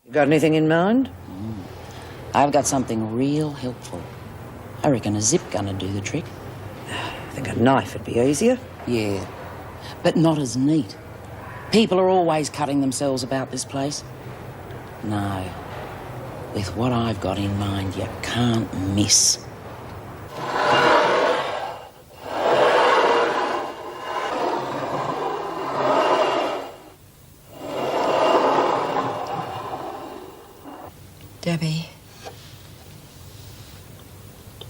You got anything in mind? I've got something real helpful. I reckon a zip gun would do the trick. I think a knife would be easier. Yeah, but not as neat. People are always cutting themselves about this place. No, with what I've got in mind, you can't miss. Debbie,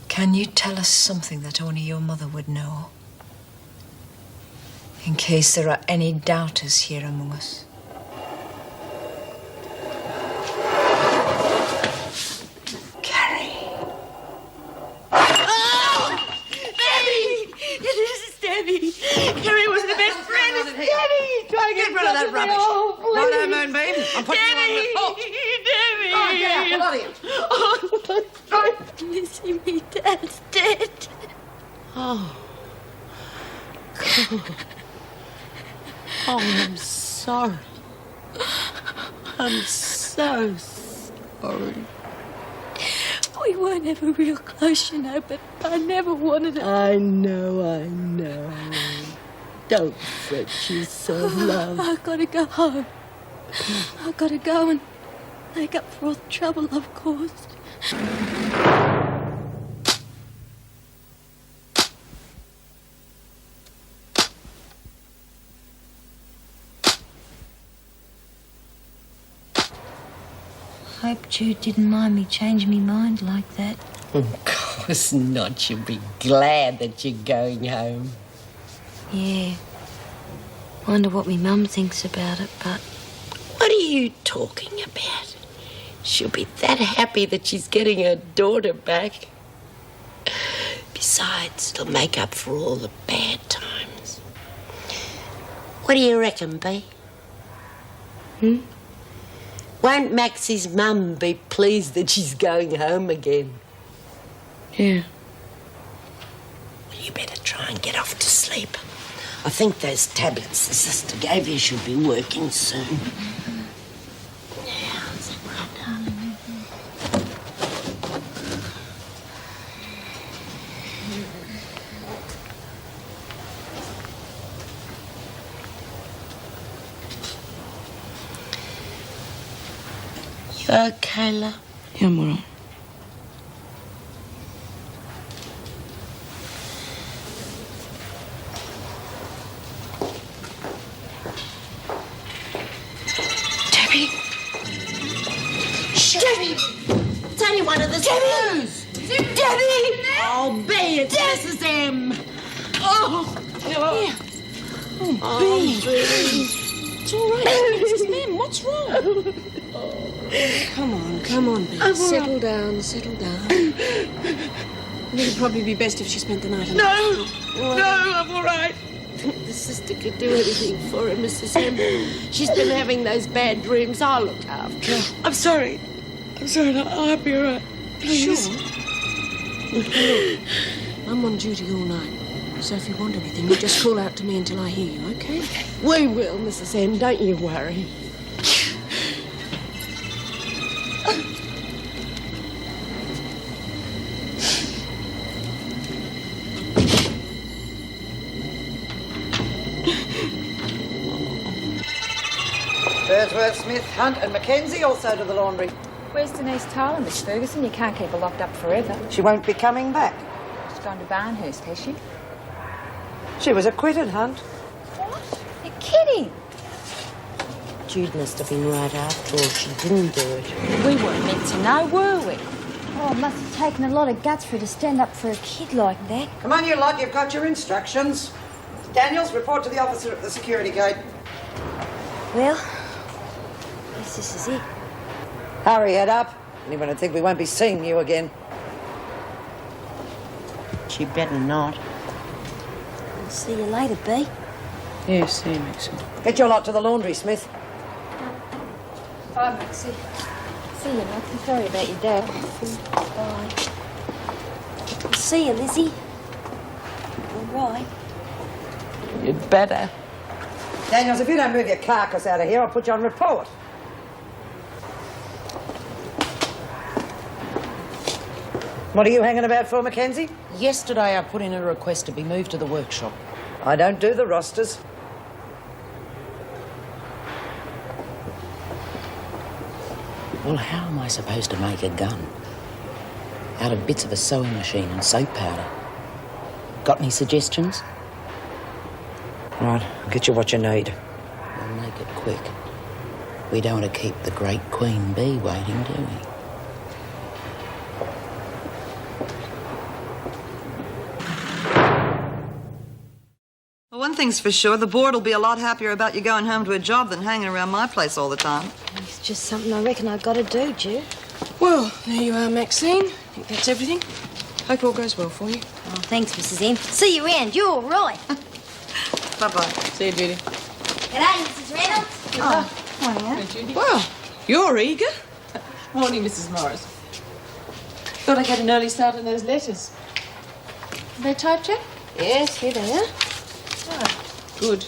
can you tell us something that only your mother would know? In case there are any doubters here among us. Carrie. Oh! Debbie! This is Debbie. Carrie was the best friend. It's Debbie! Try to get rid of that rubbish. Right now, Moonbeam. I'm putting you on the top. Debbie! Oh, get out. A lot of you. Oh, Missy, me dad's dead. Oh. Oh, I'm sorry. I'm so sorry. We weren't ever real close, you know, but I never wanted it. I know. Don't fret yourself, love. I've got to go home. I've got to go and make up for all the trouble I've caused. I hope Jude didn't mind me changing my mind like that. Of course not. She'll be glad that you're going home. Yeah. Wonder what me mum thinks about it, but... What are you talking about? She'll be that happy that she's getting her daughter back. Besides, it'll make up for all the bad times. What do you reckon, Bea? Won't Maxie's mum be pleased that she's going home again? Yeah. Well, you better try and get off to sleep. I think those tablets the sister gave you should be working soon. You okay, love? Yeah, I'm all right. Debbie! Shh! Debbie! It's only one of the screws! Debbie! Oh, Bea, it's Mrs. M. Oh! Oh, Oh, Bea. It's all right, Mrs. Mim. What's wrong? Come on, Bea. Settle down. I think it'd probably be best if she spent the night alone. No, I'm all right. The sister could do anything for her, Mrs. M. She's been having those bad dreams. I'll look after her. I'm sorry. I'll be all right. Please. Sure. Look, I'm on duty all night. So if you want anything, you just call out to me until I hear you, okay? We will, Mrs. M. Don't you worry. Wordsworth, Smith, Hunt and Mackenzie also to the laundry. Where's Denise Tyler, Miss Ferguson? You can't keep her locked up forever. She won't be coming back. She's gone to Barnhurst, has she? She was acquitted, Hunt. What? You're kidding. Jude must have been right after all. She didn't do it. We weren't meant to know, were we? Oh, it must have taken a lot of guts for her to stand up for a kid like that. Come on, you lot. You've got your instructions. Daniels, report to the officer at the security gate. Well, I guess this is it. Hurry, head up. Anyone would think we won't be seeing you again. She better not. I'll see you later, Bea. Yeah, see you, Maxine. Get your lot to the laundry, Smith. Bye, Maxie. See you, Maxie. Sorry about your dad. Bye. I'll see you, Lizzie. All right. You'd better. Daniels, if you don't move your carcass out of here, I'll put you on report. What are you hanging about for, Mackenzie? Yesterday I put in a request to be moved to the workshop. I don't do the rosters. Well, how am I supposed to make a gun? Out of bits of a sewing machine and soap powder. Got any suggestions? Right, I'll get you what you need. We'll make it quick. We don't want to keep the great Queen Bee waiting, do we? Well, one thing's for sure, the board will be a lot happier about you going home to a job than hanging around my place all the time. It's just something I reckon I've got to do, Ju. Well, there you are, Maxine. I think that's everything. Hope all goes well for you. Oh, thanks, Mrs. M. See you around. You're all right. Bye-bye. See you, Judy. G'day, Mrs. Reynolds. Oh, morning, Judy. Well, you're eager. Morning, Mrs. Morris. Thought I'd get an early start on those letters. Are they typed yet? Yes, here they are. Ah, good.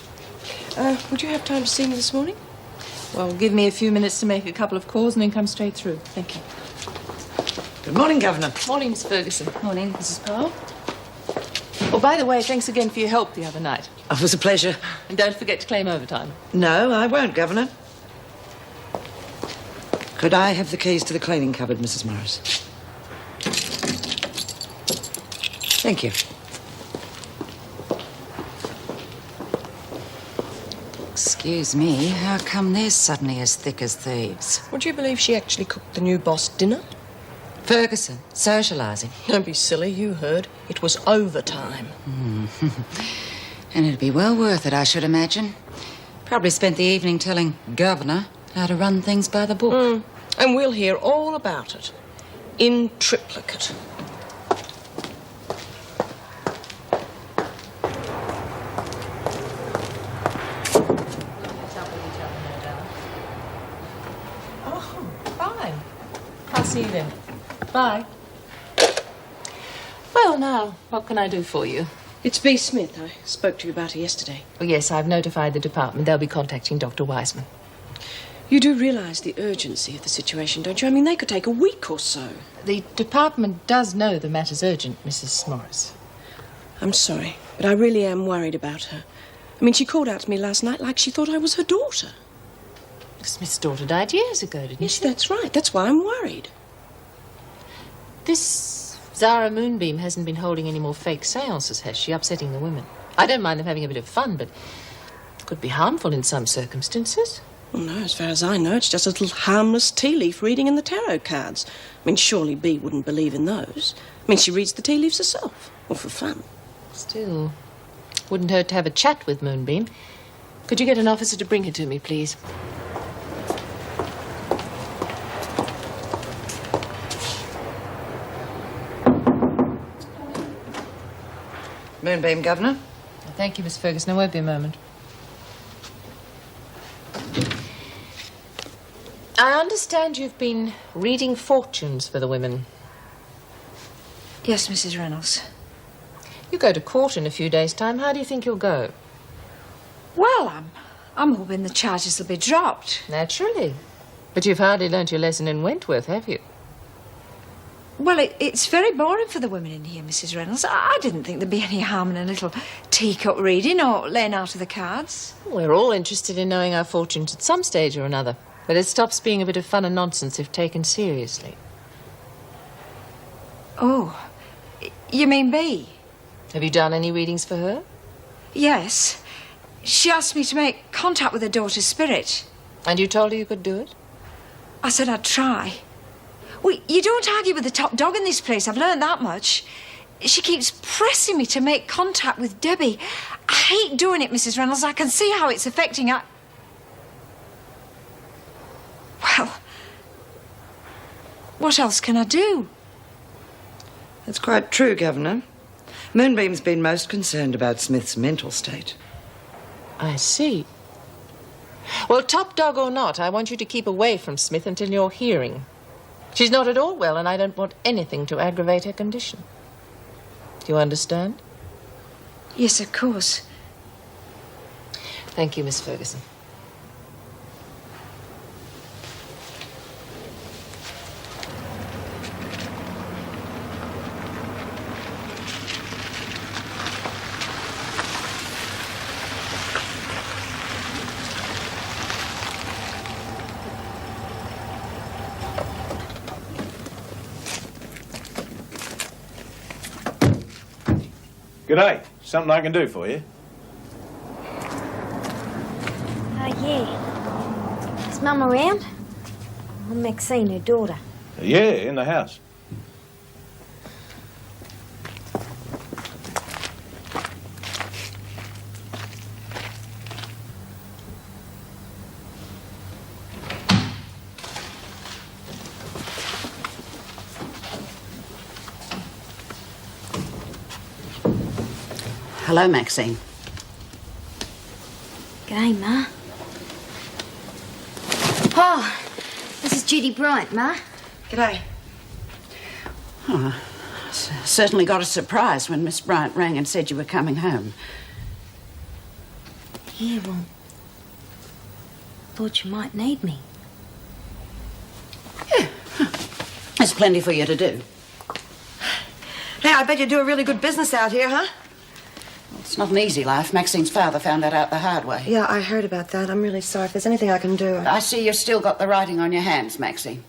Would you have time to see me this morning? Well, give me a few minutes to make a couple of calls and then come straight through. Thank you. Good morning, Governor. Morning, Miss Ferguson. Morning, Mrs. Powell. Oh, by the way, thanks again for your help the other night. Oh, it was a pleasure. And don't forget to claim overtime. No, I won't, Governor. Could I have the keys to the cleaning cupboard, Mrs. Morris? Thank you. Excuse me, how come they're suddenly as thick as thieves? Would you believe she actually cooked the new boss dinner? Ferguson, socialising. Don't be silly, you heard. It was overtime. And it'd be well worth it, I should imagine. Probably spent the evening telling Governor how to run things by the book. And we'll hear all about it. In triplicate. Oh, fine. I'll see you then. Bye. Well, now, what can I do for you? It's B. Smith. I spoke to you about her yesterday. Oh, yes, I've notified the department. They'll be contacting Dr. Wiseman. You do realise the urgency of the situation, don't you? I mean, they could take a week or so. The department does know the matter's urgent, Mrs. Morris. I'm sorry, but I really am worried about her. I mean, she called out to me last night like she thought I was her daughter. Smith's daughter died years ago, didn't Yes, she? that's right. That's why I'm worried. This Zara Moonbeam hasn't been holding any more fake seances, has she? Upsetting the women. I don't mind them having a bit of fun, but it could be harmful in some circumstances. Well, no, as far as I know, it's just a little harmless tea leaf reading in the tarot cards. I mean, surely B wouldn't believe in those. I mean, she reads the tea leaves herself. Well, for fun. Still, wouldn't hurt to have a chat with Moonbeam. Could you get an officer to bring her to me, please? Moonbeam, Governor. Thank you, Miss Ferguson. I won't be a moment. I understand you've been reading fortunes for the women. Yes, Mrs. Reynolds. You go to court in a few days' time. How do you think you'll go? Well, I'm hoping the charges will be dropped. Naturally. But you've hardly learnt your lesson in Wentworth, have you? Well, it's very boring for the women in here, Mrs. Reynolds. I didn't think there'd be any harm in a little teacup reading or laying out of the cards. We're all interested in knowing our fortunes at some stage or another. But it stops being a bit of fun and nonsense if taken seriously. Oh, you mean B? Have you done any readings for her? Yes. She asked me to make contact with her daughter's spirit. And you told her you could do it? I said I'd try. Well, you don't argue with the top dog in this place. I've learned that much. She keeps pressing me to make contact with Debbie. I hate doing it, Mrs. Reynolds. I can see how it's affecting her. Well, what else can I do? That's quite true, Governor. Moonbeam's been most concerned about Smith's mental state. I see. Well, top dog or not, I want you to keep away from Smith until your hearing. She's not at all well, and I don't want anything to aggravate her condition. Do you understand? Yes, of course. Thank you, Miss Ferguson. G'day. Something I can do for you? Yeah. Is Mum around? I'm Maxine, her daughter. Yeah, in the house. Hello, Maxine. G'day, Ma. Oh, this is Judy Bryant, Ma. G'day. Oh, certainly got a surprise when Miss Bryant rang and said you were coming home. Yeah, well, thought you might need me. Yeah, there's plenty for you to do. Hey, I bet you do a really good business out here, huh? It's not an easy life. Maxine's father found that out the hard way. Yeah, I heard about that. I'm really sorry. If there's anything I can do... I see you've still got the writing on your hands, Maxine.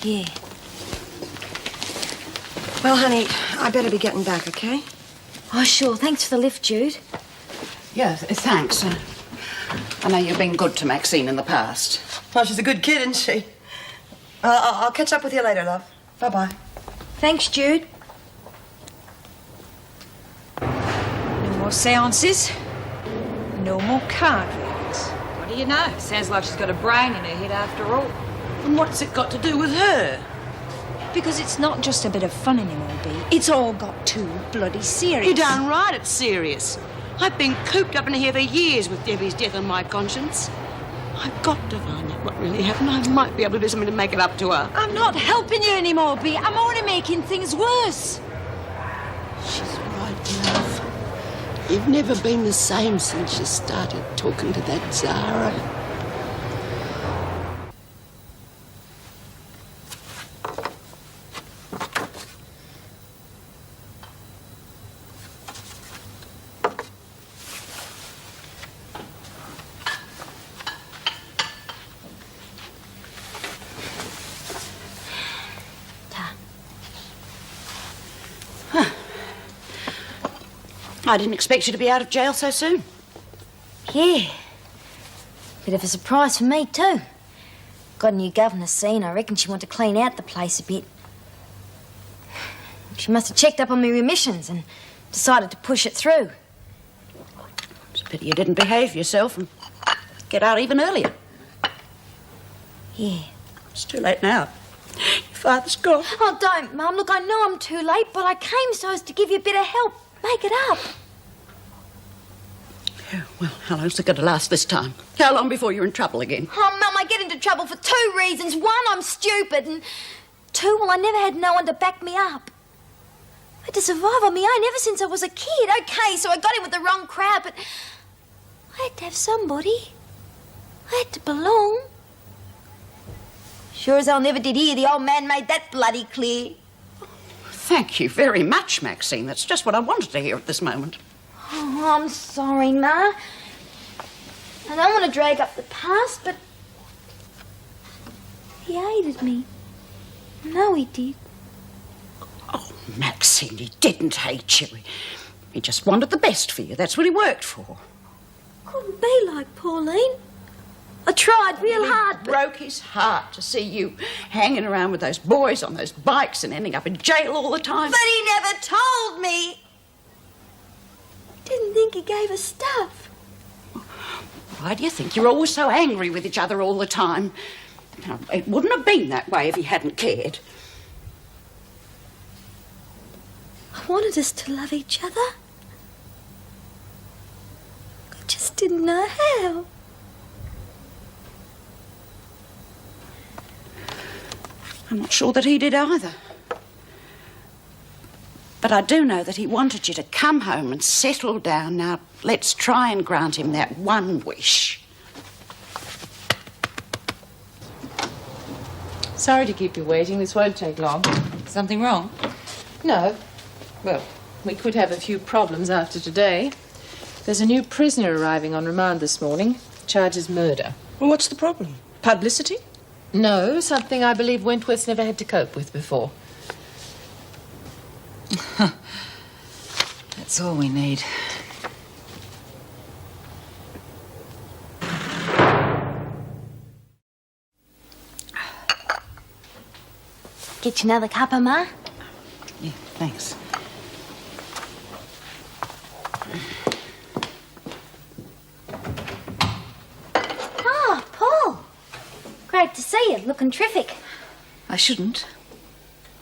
Yeah. Well, honey, I better be getting back, okay? Oh, sure. Thanks for the lift, Jude. Yeah, thanks. I know you've been good to Maxine in the past. Well, she's a good kid, isn't she? I'll catch up with you later, love. Bye-bye. Thanks, Jude. No more seances. No more card readings. What do you know? Sounds like she's got a brain in her head after all. And what's it got to do with her? Because it's not just a bit of fun anymore, Bea. It's all got too bloody serious. You're darn right it's serious. I've been cooped up in here for years with Debbie's death on my conscience. I've got to find out what really happened. I might be able to do something to make it up to her. I'm not helping you anymore, Bea. I'm only making things worse. She's right, love. You've never been the same since you started talking to that Zara. I didn't expect you to be out of jail so soon. Yeah. Bit of a surprise for me, too. Got a new governor seen. I reckon she wanted to clean out the place a bit. She must have checked up on my remissions and decided to push it through. It's a pity you didn't behave yourself and get out even earlier. Yeah. It's too late now. Your father's gone. Oh, don't, Mum. Look, I know I'm too late, but I came so as to give you a bit of help. Make it up. Yeah, well, how long's it going to last this time? How long before you're in trouble again? Oh, Mum, I get into trouble for 2 reasons. 1, I'm stupid, and 2, well, I never had no one to back me up. I had to survive on my own ever since I was a kid. Okay, so I got in with the wrong crowd, but I had to have somebody. I had to belong. Sure as hell never did hear the old man made that bloody clear. Thank you very much, Maxine. That's just what I wanted to hear at this moment. Oh, I'm sorry, Ma. I don't want to drag up the past, but he hated me. I know he did. Oh, Maxine, he didn't hate you. He just wanted the best for you. That's what he worked for. Couldn't be like Pauline. I tried real hard, but... Broke his heart to see you hanging around with those boys on those bikes and ending up in jail all the time. But he never told me. Didn't think he gave a stuff. Why do you think you're always so angry with each other all the time? Now, it wouldn't have been that way if he hadn't cared. I wanted us to love each other. I just didn't know how. I'm not sure that he did either. But I do know that he wanted you to come home and settle down. Now, let's try and grant him that one wish. Sorry to keep you waiting. This won't take long. Something wrong? No. Well, we could have a few problems after today. There's a new prisoner arriving on remand this morning. Charges murder. Well, what's the problem? Publicity? No, something I believe Wentworth's never had to cope with before. That's all we need. Get you another cuppa, Ma? Yeah, thanks. Oh, Paul. Great to see you. Looking terrific. I shouldn't.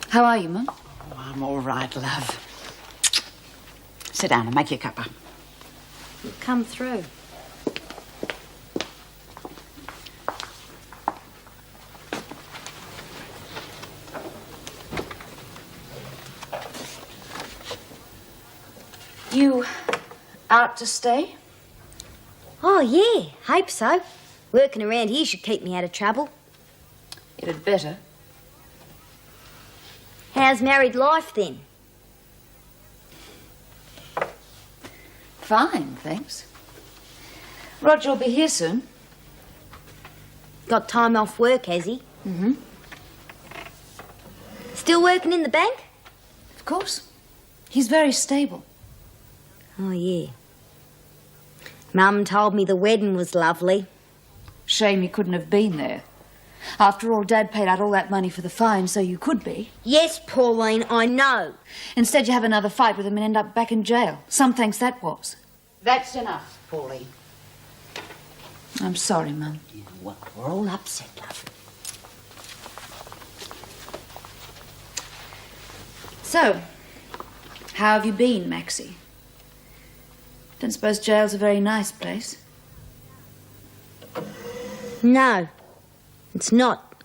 How are you, Mum? Oh, I'm all right, love. Sit down and make your cuppa. You've come through. You out to stay? Oh, yeah. Hope so. Working around here should keep me out of trouble. It'd better. How's married life, then? Fine, thanks. Roger will be here soon. Got time off work, has he? Mm-hmm. Still working in the bank? Of course. He's very stable. Oh, yeah. Mum told me the wedding was lovely. Shame you couldn't have been there. After all, Dad paid out all that money for the fine, so you could be. Yes, Pauline, I know. Instead, you have another fight with him and end up back in jail. Some thinks that was. That's enough, Pauline. I'm sorry, Mum. Yeah, well, we're all upset, love. So, how have you been, Maxie? Don't suppose jail's a very nice place? No, it's not.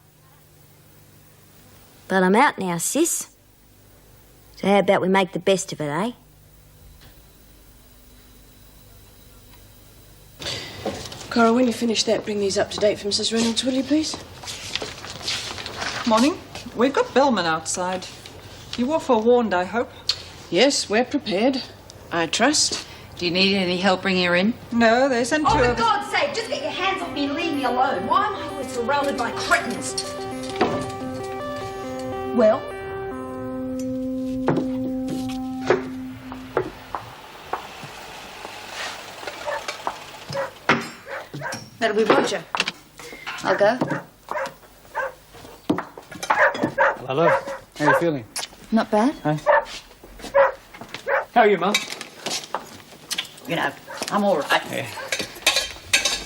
But I'm out now, sis. So how about we make the best of it, eh? Cora, when you finish that, bring these up to date for Mrs. Reynolds, will you, please? Morning. We've got bellman outside. You were forewarned, I hope. Yes, we're prepared. I trust. Do you need any help bringing her in? No, they sent two Oh, for of us. God's sake, just get your hands off me and leave me alone. Why am I always surrounded by cretins? Well? That'll be Roger. I'll go. Hello. How are you feeling? Not bad. Huh? How are you, Mum? You know, I'm all right. Yeah.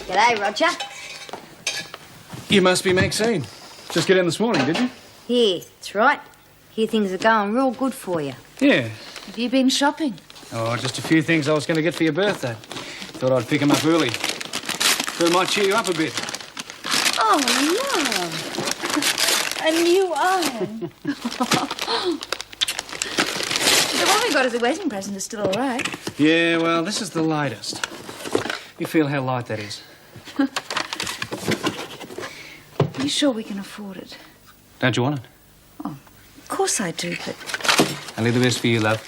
G'day, Roger. You must be Maxine. Just get in this morning, did you? Yeah, that's right. Hear things are going real good for you. Yeah. Have you been shopping? Oh, just a few things I was going to get for your birthday. Thought I'd pick 'em up early. Thought it might cheer you up a bit. Oh, love. A new iron. The one we got as a wedding present is still all right. Yeah, well, this is the lightest. You feel how light that is? Are you sure we can afford it? Don't you want it? Oh, of course I do, but... I'll leave the best for you, love.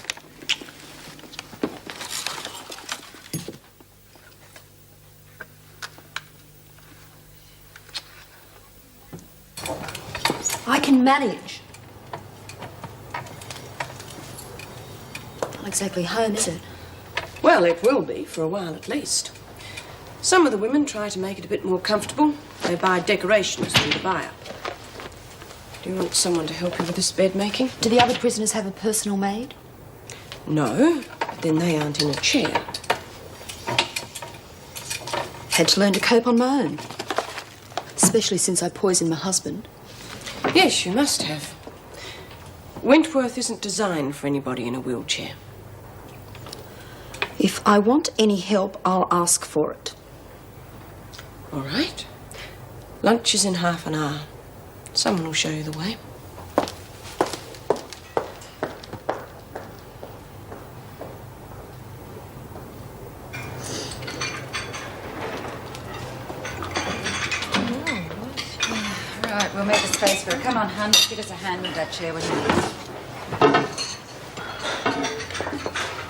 I can manage. Not exactly home, is it? Well, it will be, for a while at least. Some of the women try to make it a bit more comfortable. They buy decorations from the buyer. Do you want someone to help you with this bed making? Do the other prisoners have a personal maid? No, but then they aren't in a chair. Had to learn to cope on my own. Especially since I poisoned my husband. Yes, you must have. Wentworth isn't designed for anybody in a wheelchair. If I want any help, I'll ask for it. All right. Lunch is in half an hour. Someone will show you the way. Right, we'll make a space for her. Come on, hun. Give us a hand with that chair, will you?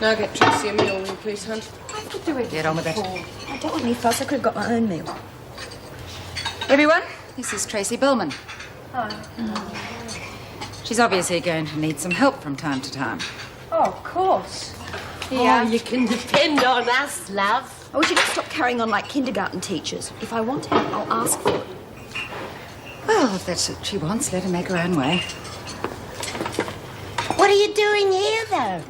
Now get Tracy a meal, will you please, hun? I could do it. Get on with it. I don't want any fuss. I could have got my own meal. Everyone, this is Tracy Billman. Hi. She's obviously going to need some help from time to time. Oh, of course. Oh, you can depend on us, love. I wish you could stop carrying on like kindergarten teachers. If I want help, I'll ask for it. Well, if that's what she wants, let her make her own way. What are you doing here, though?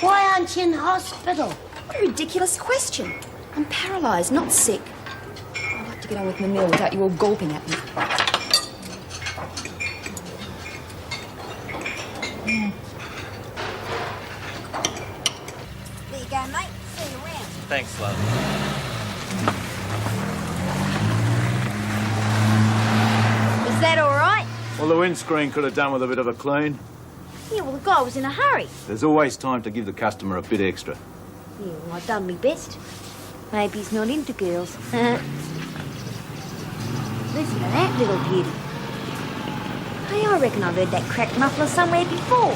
Why aren't you in hospital? What a ridiculous question. I'm paralysed, not sick. I'd like to get on with my meal without you all gulping at me. There you go, mate. See you around. Thanks, love. Was that all right? Well, the windscreen could have done with a bit of a clean. Yeah, well, the guy was in a hurry. There's always time to give the customer a bit extra. Yeah, well, I've done my best. Maybe he's not into girls. Listen to that little beauty. Hey, I reckon I've heard that cracked muffler somewhere before.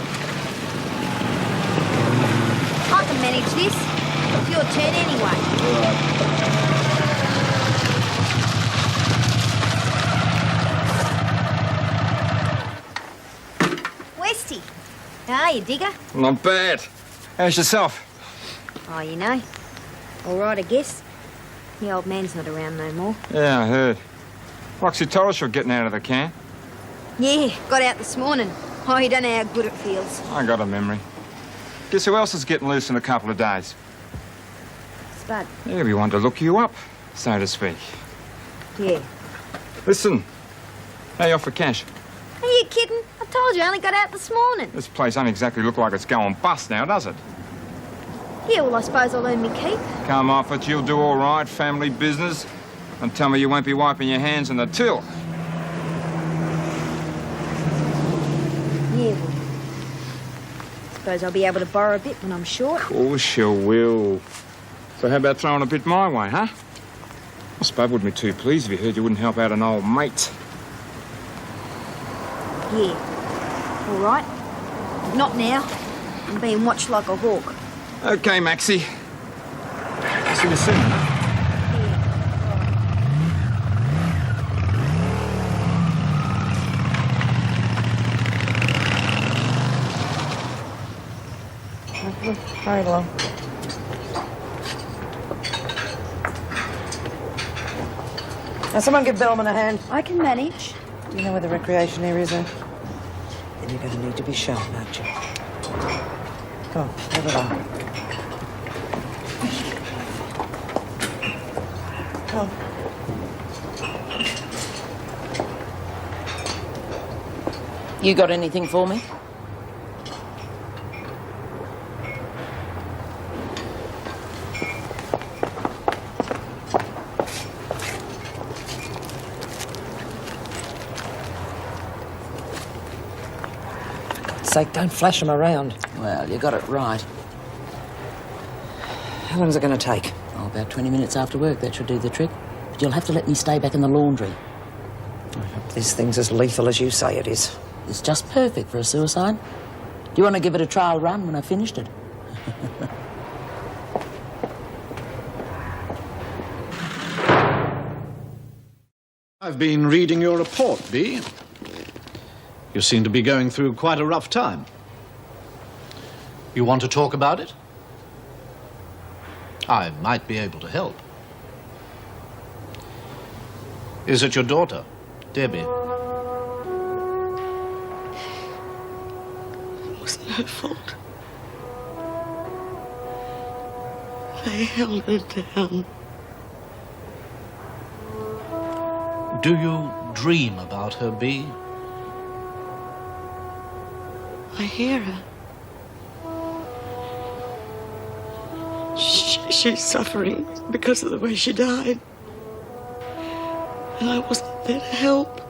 I can manage this. It's your turn anyway. All right. Westy. How are you, digger? Not bad. How's yourself? Oh, you know. All right, I guess. The old man's not around no more. Yeah, I heard. Roxy told us you're getting out of the can. Yeah, got out this morning. Oh, you don't know how good it feels. I got a memory. Guess who else is getting loose in a couple of days? Spud. Yeah, we want to look you up, so to speak. Yeah. Listen, how you off for cash? Are you kidding? I told you I only got out this morning. This place don't exactly look like it's going bust now, does it? Yeah, well, I suppose I'll earn me keep. Come off it, you'll do all right, family business. And tell me you won't be wiping your hands in the till. Yeah, well, suppose I'll be able to borrow a bit when I'm short. Of course you will. So how about throwing a bit my way, huh? Well, Spud wouldn't be too pleased if he heard you wouldn't help out an old mate. Yeah. All right. But not now. I'm being watched like a hawk. Okay, Maxie. See you soon, huh? Hurry along. Now, someone give Bellman a hand. I can manage. Do you know where the recreation areas are? Then you're going to need to be sharp, aren't you? Come on, over there. Come on. You got anything for me? Sake, don't flash them around. Well, you got it right. How long is it going to take? Oh, about 20 minutes after work, that should do the trick. But you'll have to let me stay back in the laundry. I hope this thing's as lethal as you say it is. It's just perfect for a suicide. Do you want to give it a trial run when I've finished it? I've been reading your report, Bee. You seem to be going through quite a rough time. You want to talk about it? I might be able to help. Is it your daughter, Debbie? It wasn't her fault. They held her down. Do you dream about her, Bee? I hear her. She's suffering because of the way she died. And I wasn't there to help.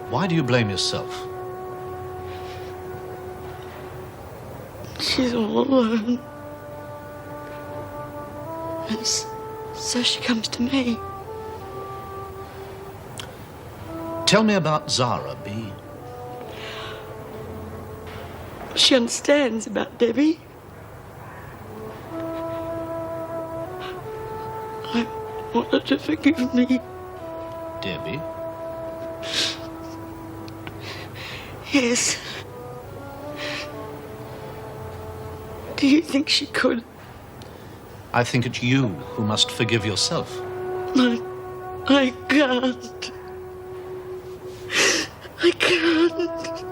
Why do you blame yourself? She's all alone. And so she comes to me. Tell me about Zara, Bee. She understands about Debbie. I want her to forgive me. Debbie? Yes. do you think she could? I think it's you who must forgive yourself. I can't. I can't.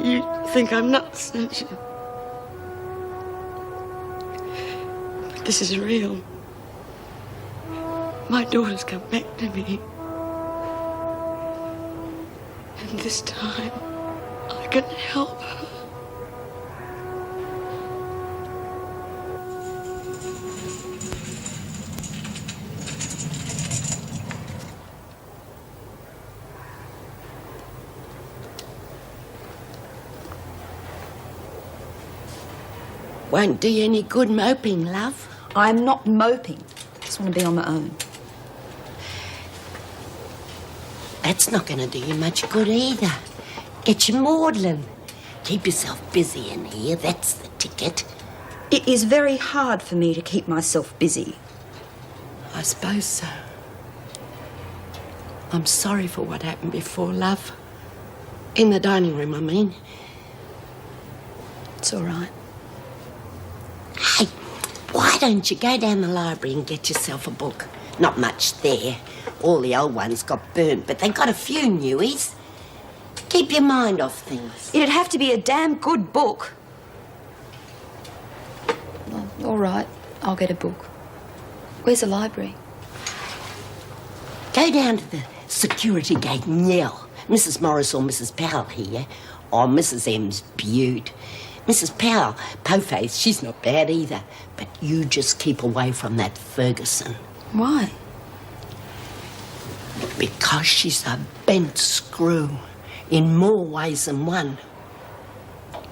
You think I'm nuts, don't you? But this is real. My daughter's come back to me. And this time, I can help her. Won't do you any good moping, love. I'm not moping. I just want to be on my own. That's not going to do you much good either. Get you maudlin. Keep yourself busy in here, that's the ticket. It is very hard for me to keep myself busy. I suppose so. I'm sorry for what happened before, love. In the dining room, I mean. It's all right. Hey, why don't you go down the library and get yourself a book? Not much there. All the old ones got burnt, but they got a few newies. Keep your mind off things. It'd have to be a damn good book. Well, all right, I'll get a book. Where's the library? Go down to the security gate and yell. Mrs. Morris or Mrs. Powell here. Or Mrs. M's beaut. Mrs. Powell, po-face, she's not bad either. But you just keep away from that Ferguson. Why? Because she's a bent screw. In more ways than one.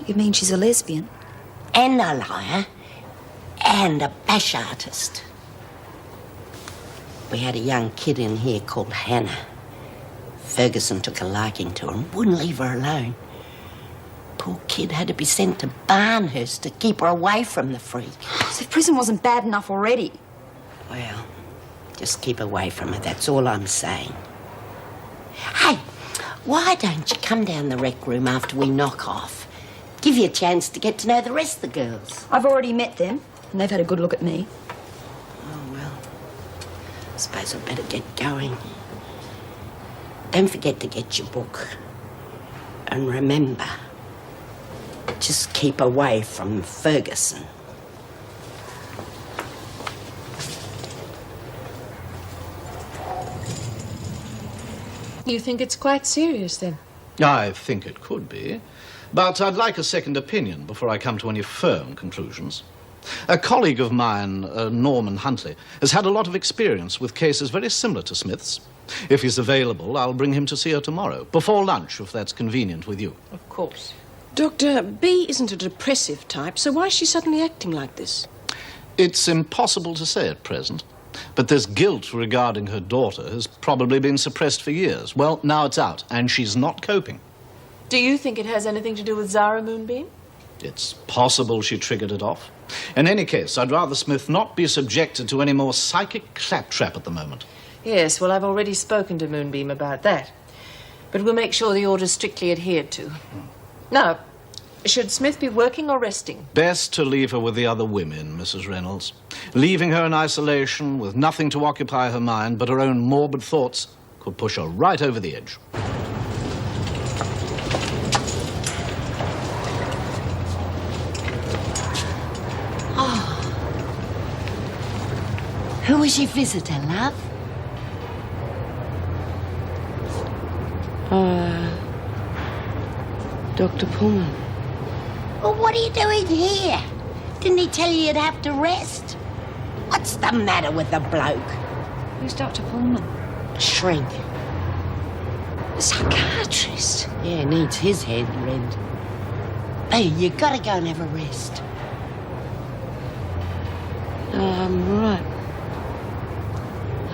You mean she's a lesbian? And a liar. And a bash artist. We had a young kid in here called Hannah. Ferguson took a liking to her and wouldn't leave her alone. Poor kid had to be sent to Barnhurst to keep her away from the freak. So if prison wasn't bad enough already. Well, just keep away from her, that's all I'm saying. Hey, why don't you come down the rec room after we knock off? Give you a chance to get to know the rest of the girls. I've already met them, and they've had a good look at me. Oh, well, I suppose I'd better get going. Don't forget to get your book. And remember, just keep away from Ferguson. You think it's quite serious, then? I think it could be. But I'd like a second opinion before I come to any firm conclusions. A colleague of mine, Norman Huntley, has had a lot of experience with cases very similar to Smith's. If he's available, I'll bring him to see her tomorrow, before lunch, if that's convenient with you. Of course. Dr. B isn't a depressive type, so why is she suddenly acting like this? It's impossible to say at present. But this guilt regarding her daughter has probably been suppressed for years. Well, now it's out, and she's not coping. Do you think it has anything to do with Zara Moonbeam? It's possible she triggered it off. In any case, I'd rather Smith not be subjected to any more psychic claptrap at the moment. Yes, well, I've already spoken to Moonbeam about that. But we'll make sure the order's strictly adhered to. Now, should Smith be working or resting? Best to leave her with the other women, Mrs. Reynolds. Leaving her in isolation with nothing to occupy her mind but her own morbid thoughts could push her right over the edge. Who was your visitor, love? Dr. Pullman. Well, what are you doing here? Didn't he tell you you'd have to rest? What's the matter with the bloke? Who's Dr. Pullman? Shrink. A psychiatrist? Yeah, needs his head read. Hey, you gotta go and have a rest. No, I'm all right.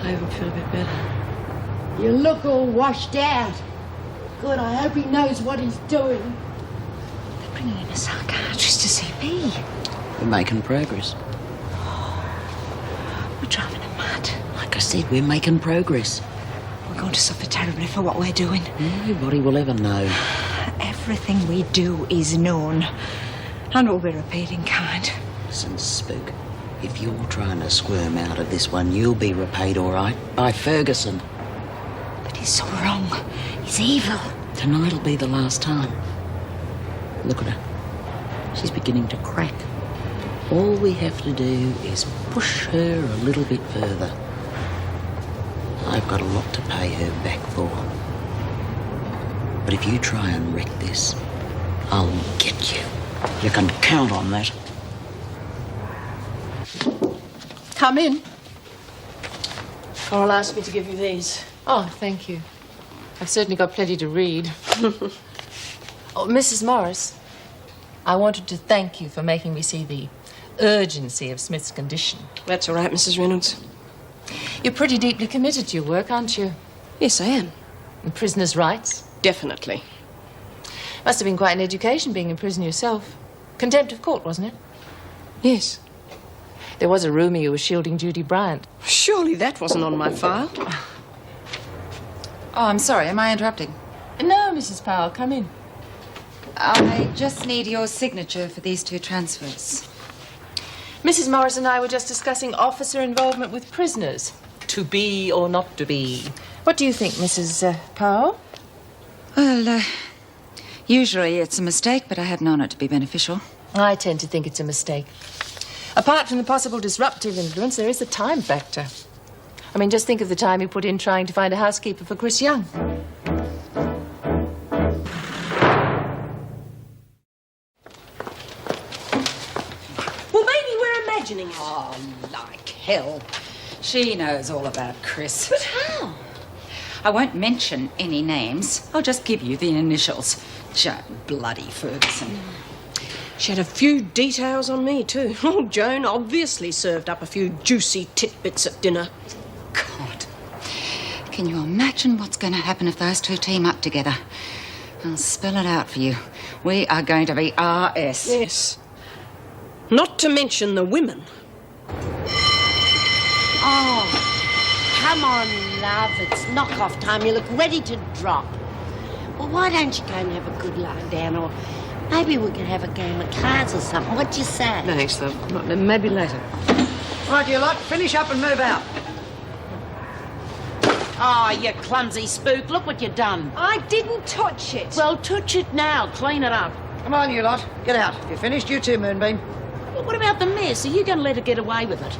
I even feel a bit better. You look all washed out. Good, I hope he knows what he's doing. They're bringing in a psychiatrist to see me. We're making progress. We're driving them mad. Like I said, we're making progress. We're going to suffer terribly for what we're doing. Nobody will ever know. Everything we do is known. And we'll be repaid in kind. Listen, Spook, if you're trying to squirm out of this one, you'll be repaid all right by Ferguson. But he's so wrong. He's evil. Tonight'll be the last time. Look at her. She's beginning to crack. All we have to do is push her a little bit further. I've got a lot to pay her back for. But if you try and wreck this, I'll get you. You can count on that. Come in. Coral asked me to give you these. Oh, thank you. I've certainly got plenty to read. Oh, Mrs. Morris, I wanted to thank you for making me see the urgency of Smith's condition. That's all right, Mrs. Reynolds. You're pretty deeply committed to your work, aren't you? Yes, I am. And prisoners' rights? Definitely. Must have been quite an education being in prison yourself. Contempt of court, wasn't it? Yes. There was a rumour you were shielding Judy Bryant. Surely that wasn't on my file. Oh, I'm sorry. Am I interrupting? No, Mrs. Powell, come in. I just need your signature for these 2 transfers. Mrs. Morris and I were just discussing officer involvement with prisoners. To be or not to be. What do you think, Mrs. Powell? Well, usually it's a mistake, but I had known it to be beneficial. I tend to think it's a mistake. Apart from the possible disruptive influence, there is the time factor. I mean, just think of the time you put in trying to find a housekeeper for Chris Young. Well, maybe we're imagining it. Oh, like hell. She knows all about Chris. But how? I won't mention any names. I'll just give you the initials. Joan bloody Ferguson. She had a few details on me, too. Oh, Joan obviously served up a few juicy titbits at dinner. God. Can you imagine what's going to happen if those 2 team up together? I'll spell it out for you. We are going to be RS. Yes. Not to mention the women. Oh, come on, love. It's knock-off time. You look ready to drop. Well, why don't you go and have a good lie down, or maybe we could have a game of cards or something. What do you say? Thanks, love. Maybe later. Right, you lot, finish up and move out. Oh, you clumsy spook. Look what you've done. I didn't touch it. Well, touch it now. Clean it up. Come on, you lot. Get out. You finished? You too, Moonbeam. Well, what about the mess? Are you going to let her get away with it?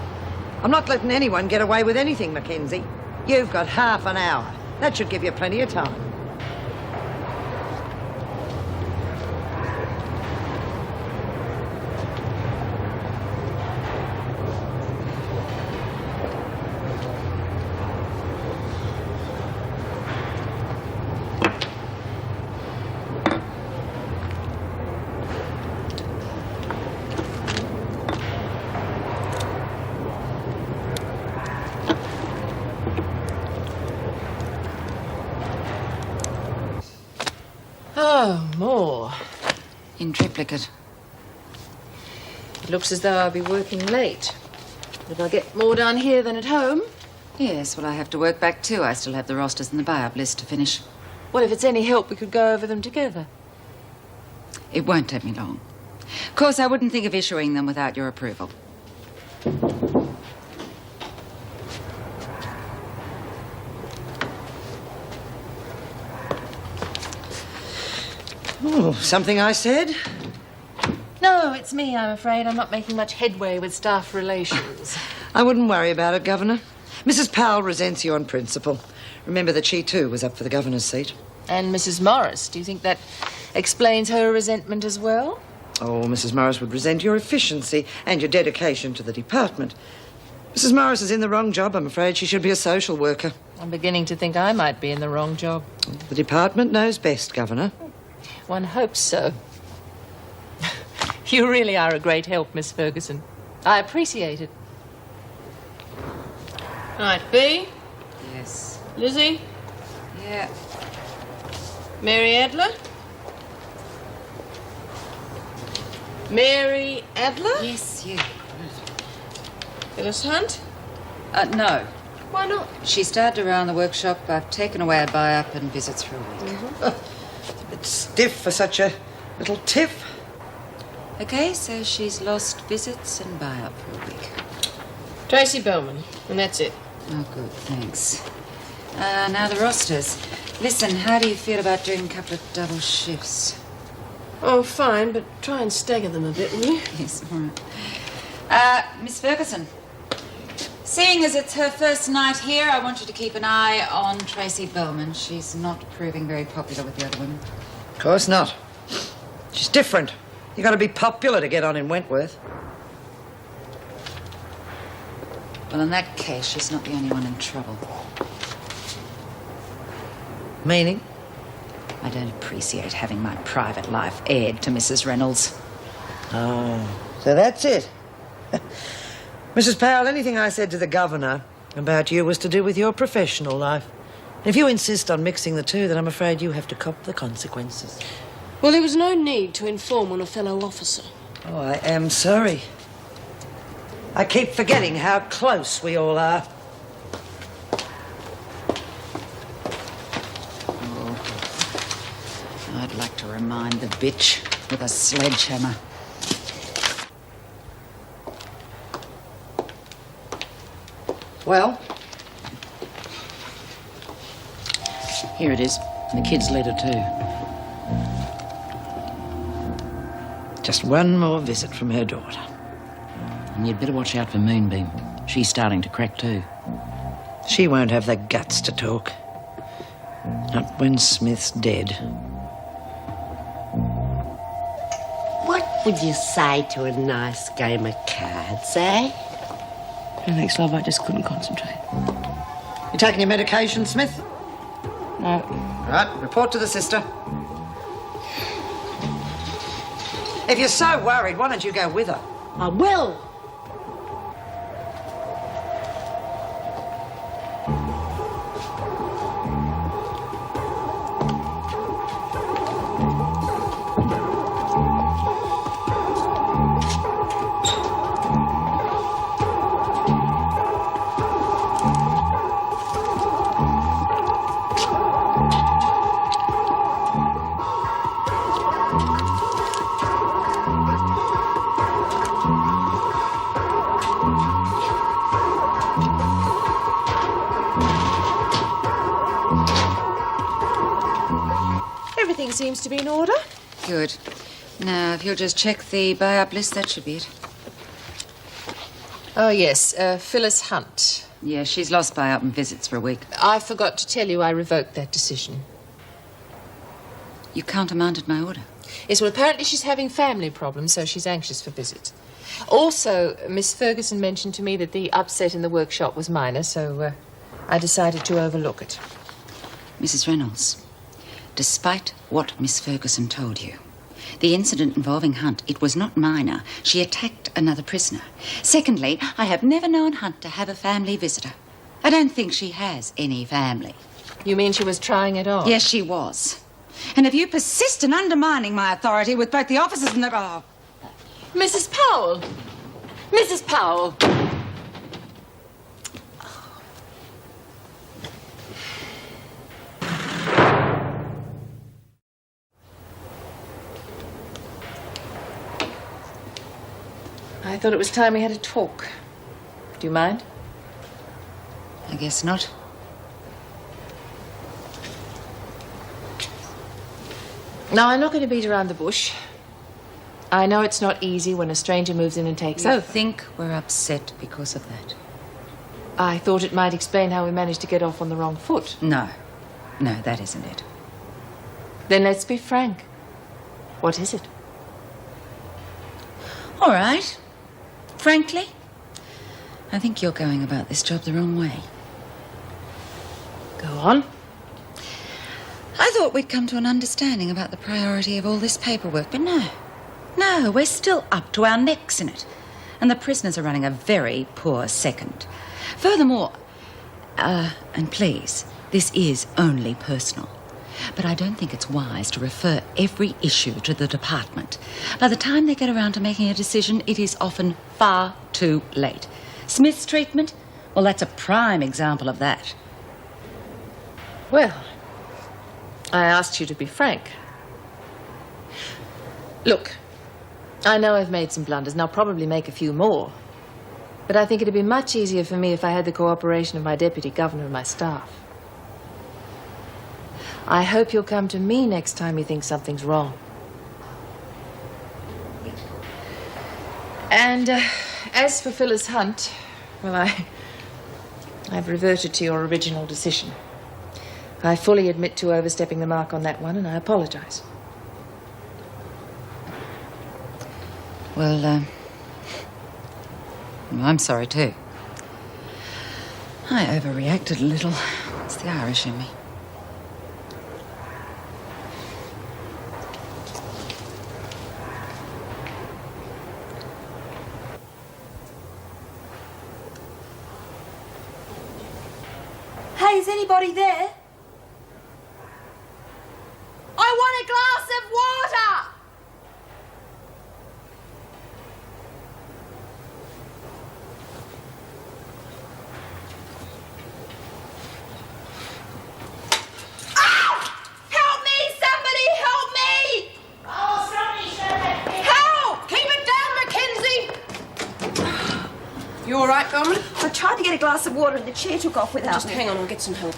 I'm not letting anyone get away with anything, Mackenzie. You've got half an hour. That should give you plenty of time. Oh, more. In triplicate. It looks as though I'll be working late. If I get more done here than at home. Yes, well, I have to work back too. I still have the rosters and the buy-up list to finish. Well, if it's any help, we could go over them together. It won't take me long. Of course, I wouldn't think of issuing them without your approval. Oh, something I said? No, it's me, I'm afraid. I'm not making much headway with staff relations. I wouldn't worry about it, Governor. Mrs. Powell resents you on principle. Remember that she, too, was up for the governor's seat. And Mrs. Morris, do you think that explains her resentment as well? Oh, Mrs. Morris would resent your efficiency and your dedication to the department. Mrs. Morris is in the wrong job, I'm afraid. She should be a social worker. I'm beginning to think I might be in the wrong job. The department knows best, Governor. One hopes so. You really are a great help, Miss Ferguson. I appreciate it. Right, Bea? Yes. Lizzie? Yeah. Mary Adler? Mary Adler? Yes, you. Phyllis Hunt? No. Why not? She started around the workshop. I've taken away a buy-up and visits for a week. The bit stiff for such a little tiff. Okay, so she's lost visits and buy-up for a week. Tracy Bowman, and that's it. Oh, good, thanks. Now the rosters. Listen, how do you feel about doing a couple of double shifts? Oh, fine, but try and stagger them a bit, will you? Yes, all right. Miss Ferguson, seeing as it's her first night here, I want you to keep an eye on Tracy Bowman. She's not proving very popular with the other women. Of course not. She's different. You got to be popular to get on in Wentworth. Well, in that case, she's not the only one in trouble. Meaning? I don't appreciate having my private life aired to Mrs. Reynolds. Oh, so that's it. Mrs. Powell, anything I said to the governor about you was to do with your professional life. If you insist on mixing the two, then I'm afraid you have to cop the consequences. Well, there was no need to inform on a fellow officer. Oh, I am sorry. I keep forgetting how close we all are. I'd like to remind the bitch with a sledgehammer. Well? Here it is. The kid's letter too. Just one more visit from her daughter. And you'd better watch out for Moonbeam. She's starting to crack too. She won't have the guts to talk. Not when Smith's dead. What would you say to a nice game of cards, eh? Thanks, love, I just couldn't concentrate. You taking your medication, Smith? No. Right, report to the sister. If you're so worried, why don't you go with her? I will. Everything seems to be in order. Good. Now, if you'll just check the buy-up list, that should be it. Oh, yes, Phyllis Hunt. Yeah, she's lost buy-up and visits for a week. I forgot to tell you I revoked that decision. You countermanded my order. Yes, well, apparently she's having family problems, so she's anxious for visits. Also, Miss Ferguson mentioned to me that the upset in the workshop was minor, so I decided to overlook it. Mrs. Reynolds, despite what Miss Ferguson told you, the incident involving Hunt, it was not minor. She attacked another prisoner. Secondly, I have never known Hunt to have a family visitor. I don't think she has any family. You mean she was trying it on? Yes, she was. And if you persist in undermining my authority with both the officers and the... Oh. Mrs. Powell! Mrs. Powell! I thought it was time we had a talk. Do you mind? I guess not. Now, I'm not going to beat around the bush. I know it's not easy when a stranger moves in and takes You over. think we're upset because of that? I thought it might explain how we managed to get off on the wrong foot. No. No, that isn't it. Then let's be frank. What is it? All right. Frankly, I think you're going about this job the wrong way. Go on. I thought we'd come to an understanding about the priority of all this paperwork, but no. No, we're still up to our necks in it. And the prisoners are running a very poor second. Furthermore, and please, this is only personal, but I don't think it's wise to refer every issue to the department. By the time they get around to making a decision, it is often far too late. Smith's treatment? Well, that's a prime example of that. Well, I asked you to be frank. Look, I know I've made some blunders, and I'll probably make a few more. But I think it'd be much easier for me if I had the cooperation of my deputy governor and my staff. I hope you'll come to me next time you think something's wrong. And as for Phyllis Hunt, well, I've reverted to your original decision. I fully admit to overstepping the mark on that one, and I apologize. Well, I'm sorry too. I overreacted a little. It's the Irish in me. Hey, is anybody there? I want a glass of water! You all right, Carmen? I tried to get a glass of water and the chair took off without Just me. hang on, I'll get some help.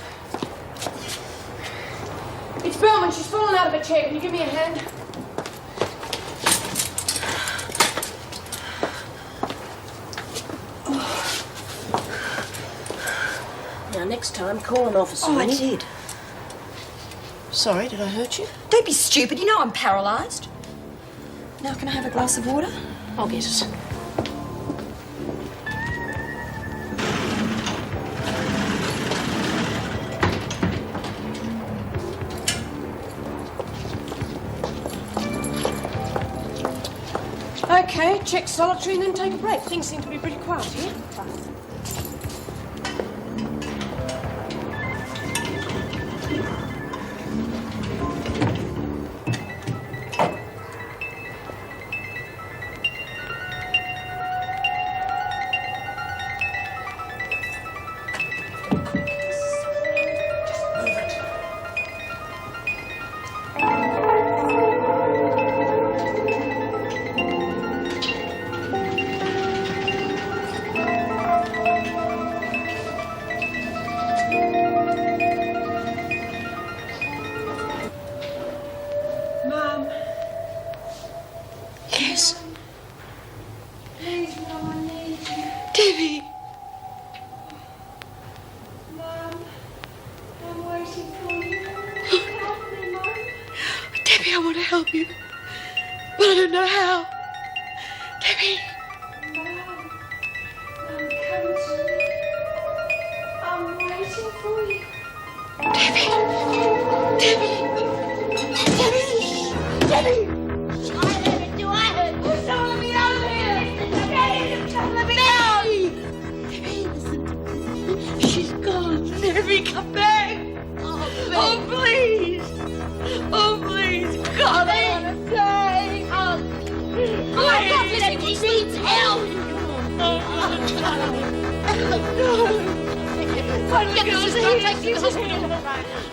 It's Bellman. She's fallen out of her chair. Can you give me a hand? Now, next time, call an officer. Oh, I will you? did. Sorry, did I hurt you? Don't be stupid. You know I'm paralysed. Now, can I have a glass of water? I'll get it. Okay, check solitary and then take a break. Things seem to be pretty quiet here.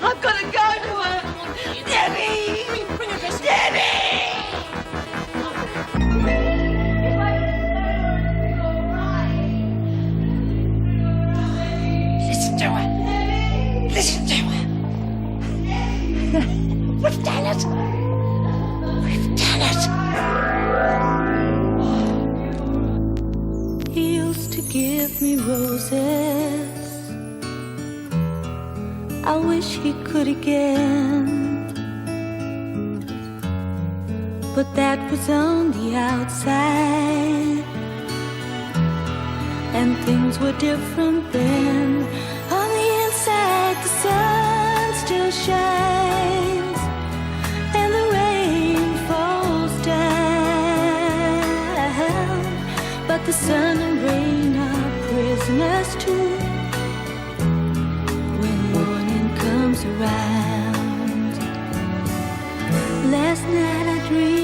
I've got to go to her. Debbie! Bring her dressing. Debbie! Listen to her. Listen to her. We've done it. We've done it. He used to give me roses. I wish he could again, but that was on the outside, and things were different then. On the inside, the sun still shines, and the rain falls down, but the sun and rain are prisoners too. Around. Last night I dreamed